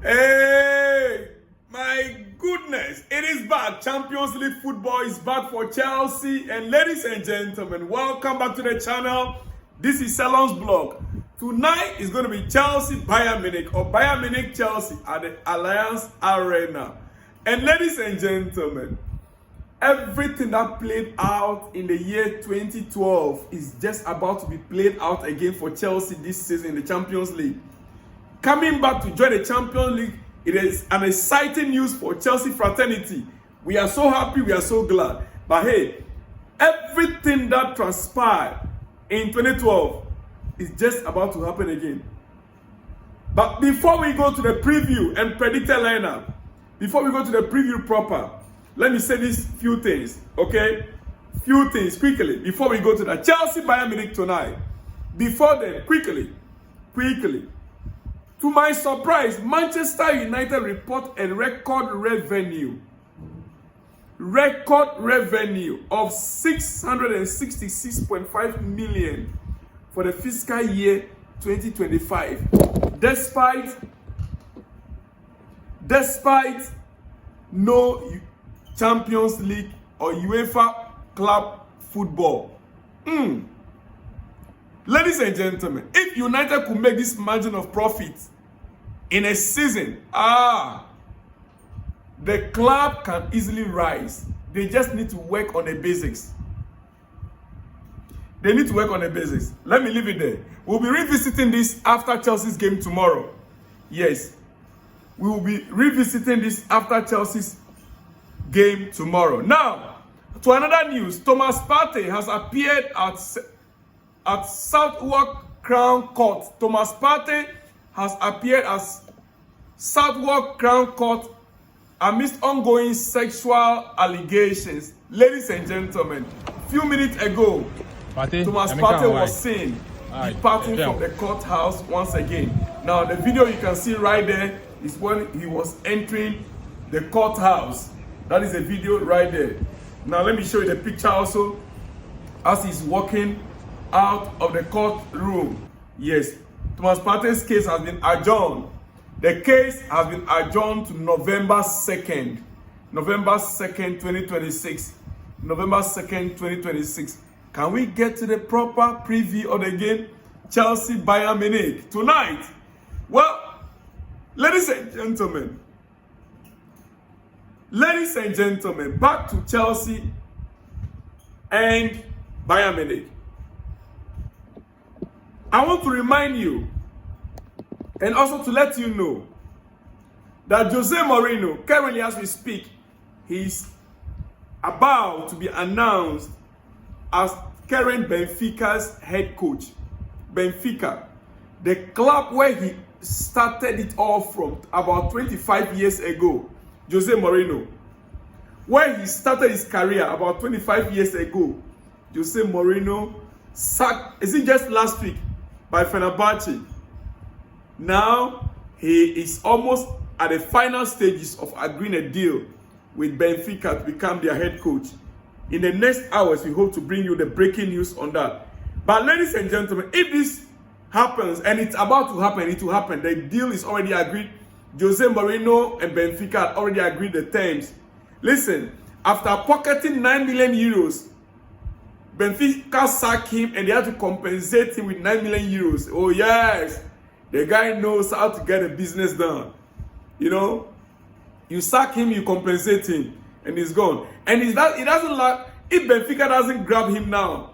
Hey, my goodness, it is back. Champions League football is back for Chelsea. And ladies and gentlemen, welcome back to the channel. This is Salon's blog. Tonight is going to be Chelsea Bayern Munich or Bayern Munich Chelsea at the Allianz Arena. And ladies and gentlemen, everything that played out in the year 2012 is just about to be played out again for Chelsea this season in the Champions League. Coming back to join the Champions League, it is an exciting news for Chelsea fraternity. We are so happy, we are so glad. But hey, everything that transpired in 2012 is just about to happen again. But before we go to the preview and predicted lineup, before we go to the preview proper, let me say these few things, okay? Few things quickly before we go to the Chelsea Bayern Munich tonight. Before then, quickly. To my surprise, Manchester United report a record revenue of 666.5 million for the fiscal year 2025, despite no Champions League or UEFA club football. Ladies and gentlemen, if United could make this margin of profit in a season, the club can easily rise. They just need to work on the basics. Let me leave it there. We'll be revisiting this after Chelsea's game tomorrow. Yes, we will be revisiting this after Chelsea's game tomorrow. Now, to another news, Thomas Partey has appeared at Southwark Crown Court. Thomas Partey has appeared at Southwark Crown Court amidst ongoing sexual allegations. Ladies and gentlemen, a few minutes ago, Thomas Partey was seen departing from the courthouse once again. Now, the video you can see right there is when he was entering the courthouse. That is a video right there. Now, let me show you the picture also as he's walking out of the courtroom. Yes, Thomas Partey's case has been adjourned. The case has been adjourned to November 2nd, 2026. November 2nd, 2026. Can we get to the proper preview of the game? Chelsea Bayern Munich tonight. Well, ladies and gentlemen, back to Chelsea and Bayern Munich. I want to remind you and also to let you know that Jose Mourinho, currently as we speak, he's about to be announced as current Benfica's head coach. Benfica, the club where he started it all from about 25 years ago. Jose Mourinho, where he started his career about 25 years ago. Jose Mourinho sacked, is it just last week, by Fenerbahce. Now he is almost at the final stages of agreeing a deal with Benfica to become their head coach. In the next hours, we hope to bring you the breaking news on that. But ladies and gentlemen, if this happens, and it's about to happen, it will happen. The deal is already agreed. Jose Mourinho and Benfica had already agreed the terms. Listen, after pocketing 9 million euros, Benfica sacked him and they had to compensate him with 9 million euros. Oh yes, the guy knows how to get a business done. You know, you sack him, you compensate him, and he's gone. And it doesn't like, if Benfica doesn't grab him now,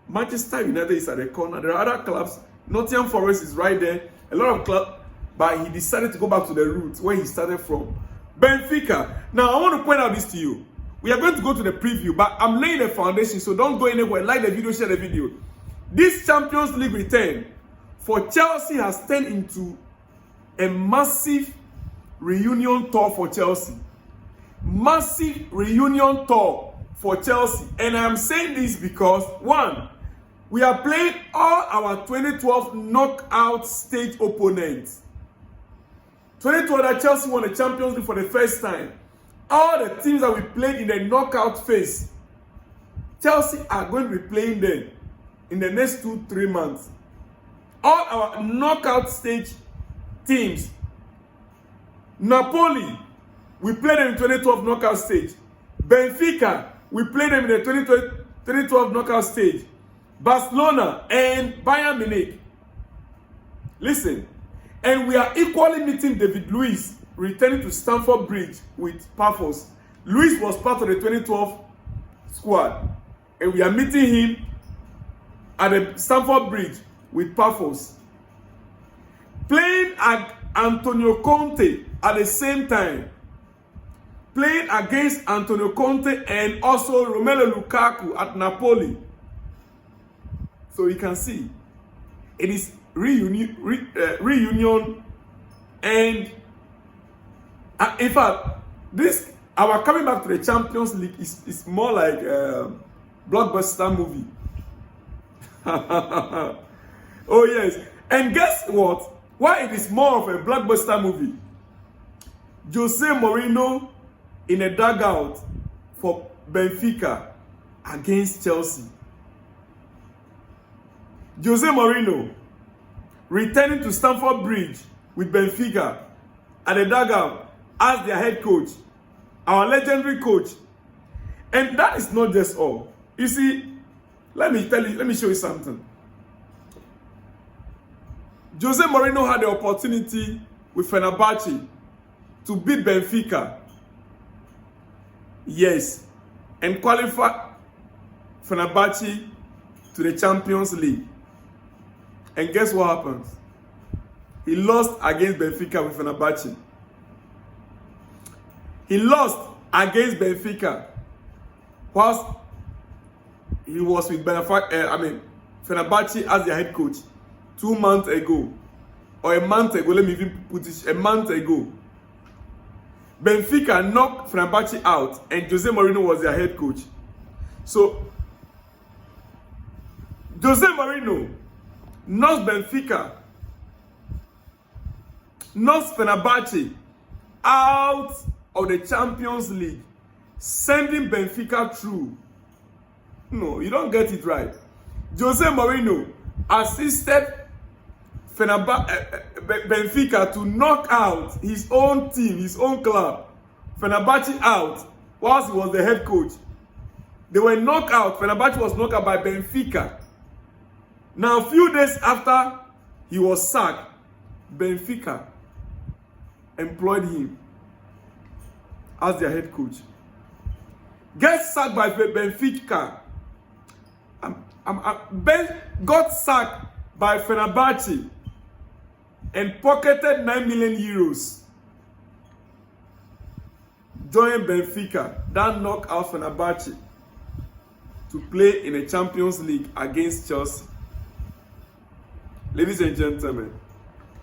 Manchester United is at the corner. There are other clubs. Nottingham Forest is right there. A lot of clubs, but he decided to go back to the roots where he started from. Benfica. Now, I want to point out this to you. We are going to go to the preview, but I'm laying the foundation, so don't go anywhere. Like the video, share the video. This Champions League return for Chelsea has turned into a massive reunion tour for Chelsea. Massive reunion tour for Chelsea. And I'm saying this because, one, we are playing all our 2012 knockout stage opponents. 2012 that Chelsea won the Champions League for the first time. All the teams that we played in the knockout phase, Chelsea are going to be playing them in the next 2-3 months. All our knockout stage teams. Napoli, we played them in 2012 knockout stage. Benfica, we played them in the 2012 knockout stage. Barcelona and Bayern Munich. Listen, and we are equally meeting David Luiz returning to Stamford Bridge with purpose. Luiz was part of the 2012 squad, and we are meeting him at the Stamford Bridge with purpose. Playing at Antonio Conte at the same time. Playing against Antonio Conte and also Romelu Lukaku at Napoli. So you can see, it is reunion and in fact, this our coming back to the Champions League is more like a blockbuster movie. Oh yes, and guess what? Why it is more of a blockbuster movie? Jose Mourinho in a dugout for Benfica against Chelsea. Jose Mourinho returning to Stamford Bridge with Benfica at the dugout as their head coach, our legendary coach. And that is not just all. You see, let me show you something. Jose Mourinho had the opportunity with Fenerbahce to beat Benfica. Yes, and qualify Fenerbahce to the Champions League. And guess what happens? He lost against Benfica with Fenerbahce. He lost against Benfica whilst he was with Fenerbahce as their head coach 2 months ago. Or a month ago, let me even put it, a month ago. Benfica knocked Fenerbahce out and Jose Mourinho was their head coach. So, Jose Mourinho knocks Benfica, knocks Fenerbahce out of the Champions League, sending Benfica through. No, you don't get it right. Jose Mourinho assisted Benfica to knock out his own team, his own club, Fenerbahce out, whilst he was the head coach. They were knocked out. Fenerbahce was knocked out by Benfica. Now, a few days after he was sacked, Benfica employed him as their head coach. Gets sacked by Benfica. Got sacked by Fenerbahce and pocketed 9 million euros. Joined Benfica, that knocked out Fenerbahce to play in a Champions League against Chelsea. Ladies and gentlemen,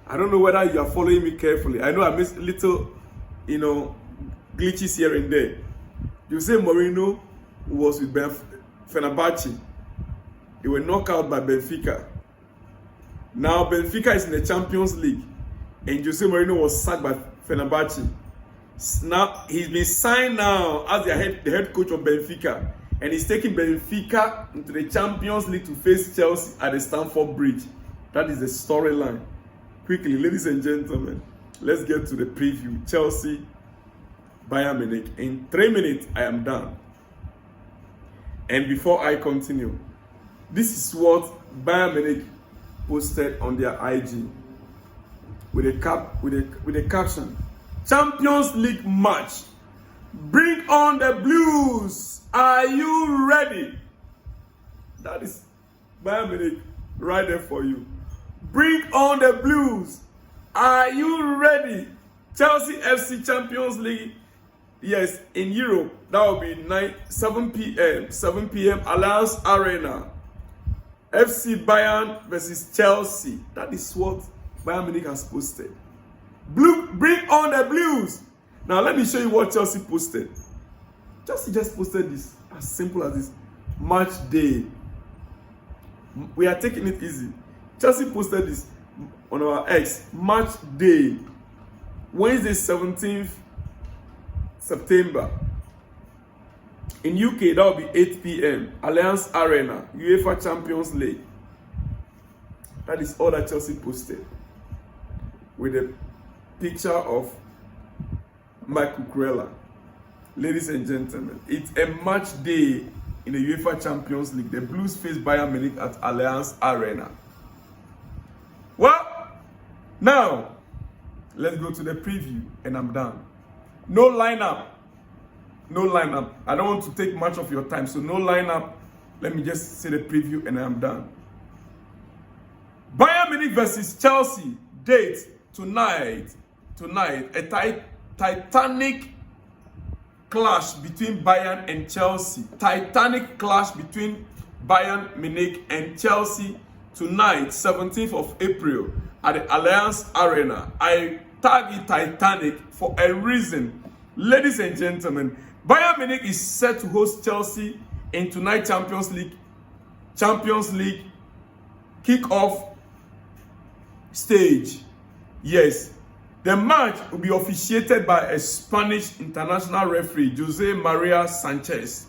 I don't know whether you are following me carefully. I know I missed little, glitches here and there. Jose Mourinho was with Fenerbahce. They were knocked out by Benfica. Now Benfica is in the Champions League, and Jose Mourinho was sacked by Fenerbahce. Now he's been signed now as the head coach of Benfica, and he's taking Benfica into the Champions League to face Chelsea at the Stamford Bridge. That is the storyline. Quickly, ladies and gentlemen, let's get to the preview. Chelsea, Bayern Munich. In 3 minutes, I am done. And before I continue, this is what Bayern Munich posted on their IG with a caption: Champions League match. Bring on the Blues. Are you ready? That is Bayern Munich right there for you. Bring on the Blues. Are you ready? Chelsea FC Champions League. Yes, in Europe, that will be 7 p.m. Allianz Arena. FC Bayern versus Chelsea. That is what Bayern Munich has posted. Bring on the Blues. Now let me show you what Chelsea posted. Chelsea just posted this, as simple as this. Match day. We are taking it easy. Chelsea posted this on our X. Match day. Wednesday, 17th September. In UK, that will be 8 p.m. Allianz Arena, UEFA Champions League. That is all that Chelsea posted. with a picture of Michael Kurela. Ladies and gentlemen, it's a match day in the UEFA Champions League. The Blues face Bayern Munich at Allianz Arena. Well, now, let's go to the preview, and I'm done. No lineup. No lineup. I don't want to take much of your time, so no lineup. Let me just say the preview, and I'm done. Bayern Munich versus Chelsea. Date tonight. A titanic clash between Bayern and Chelsea. Titanic clash between Bayern Munich and Chelsea tonight, 17th of April, at the Allianz Arena. I tag it Titanic for a reason. Ladies and gentlemen, Bayern Munich is set to host Chelsea in tonight's Champions League kick-off stage. Yes, the match will be officiated by a Spanish international referee, Jose Maria Sanchez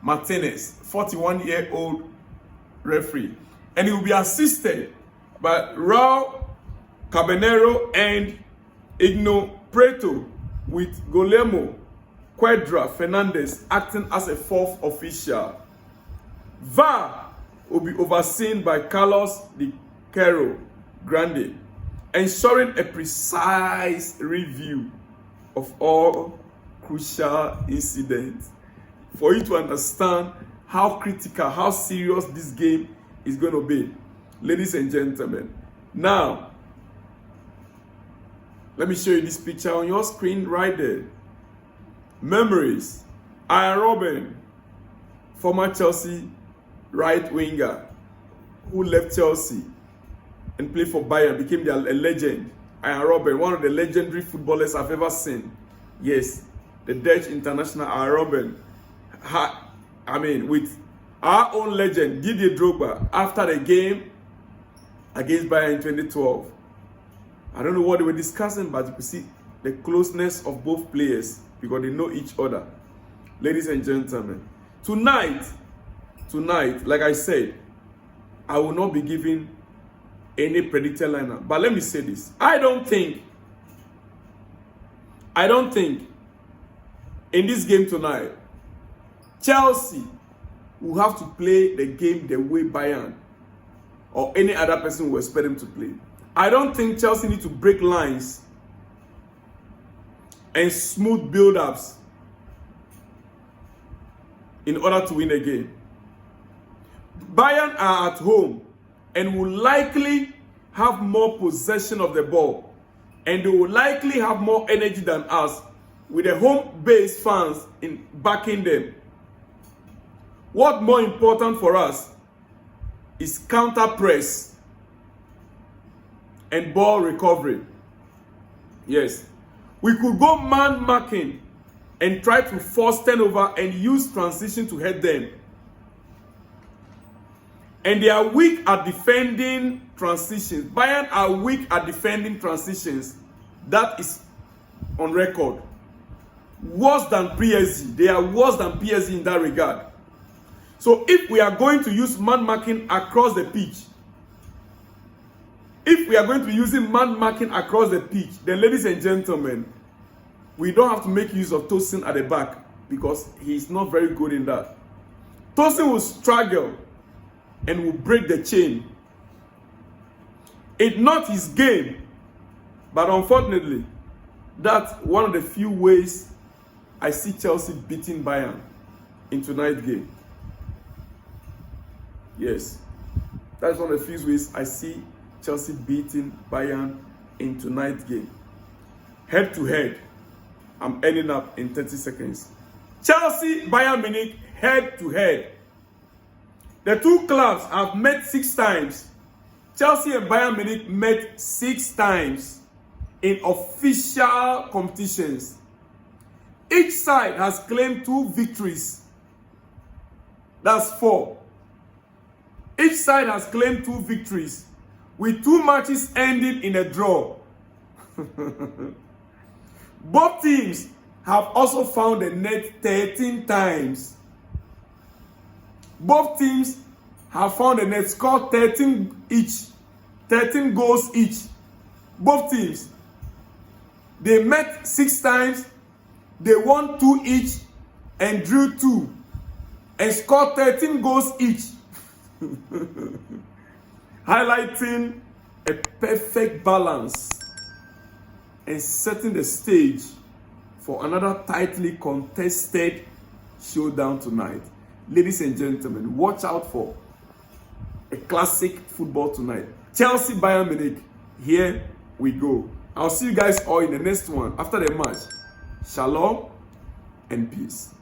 Martinez, 41-year-old referee. And he will be assisted by Raul Caballero and Igno Preto, with Guillermo Cuadra Fernandez acting as a fourth official. VAR will be overseen by Carlos de Queiroz Grande, ensuring a precise review of all crucial incidents for you to understand how critical, how serious this game is going to be. Ladies and gentlemen, now let me show you this picture on your screen right there. Memories. Arjen Robben, former Chelsea right winger who left Chelsea and played for Bayern, became a legend. Arjen Robben, one of the legendary footballers I've ever seen. Yes, the Dutch international Arjen Robben. With our own legend, Didier Drogba, after the game against Bayern in 2012. I don't know what they were discussing, but you could see the closeness of both players because they know each other. Ladies and gentlemen, tonight, like I said, I will not be giving any predicted lineup. But let me say this. I don't think in this game tonight, Chelsea will have to play the game the way Bayern or any other person will expect them to play. I don't think Chelsea need to break lines and smooth build-ups in order to win a game. Bayern are at home and will likely have more possession of the ball, and they will likely have more energy than us, with the home-based fans in backing them. What more important for us is counter press and ball recovery. Yes, we could go man marking and try to force turnover and use transition to head them. And they are weak at defending transitions. Bayern are weak at defending transitions. That is on record. Worse than PSG. They are worse than PSG in that regard. So if we are going to use man marking across the pitch, then ladies and gentlemen, we don't have to make use of Tosin at the back because he's not very good in that. Tosin will struggle and will break the chain. It's not his game, but unfortunately, that's one of the few ways I see Chelsea beating Bayern in tonight's game. Yes, that's one of the few ways I see Chelsea beating Bayern in tonight's game. Head to head, I'm ending up in 30 seconds. Chelsea, Bayern Munich, head to head. The two clubs have met 6 times. Chelsea and Bayern Munich met 6 times in official competitions. Each side has claimed 2 victories. That's 4. Each side has claimed 2 victories, with 2 matches ending in a draw. Both teams have also found the net 13 times. Both teams have found the net, scored 13 goals each. both teams. They met 6 times, they won 2 each and drew 2 and scored 13 goals each. Highlighting a perfect balance and setting the stage for another tightly contested showdown tonight. Ladies and gentlemen, watch out for a classic football tonight. Chelsea Bayern Munich. Here we go. I'll see you guys all in the next one after the match. Shalom and peace.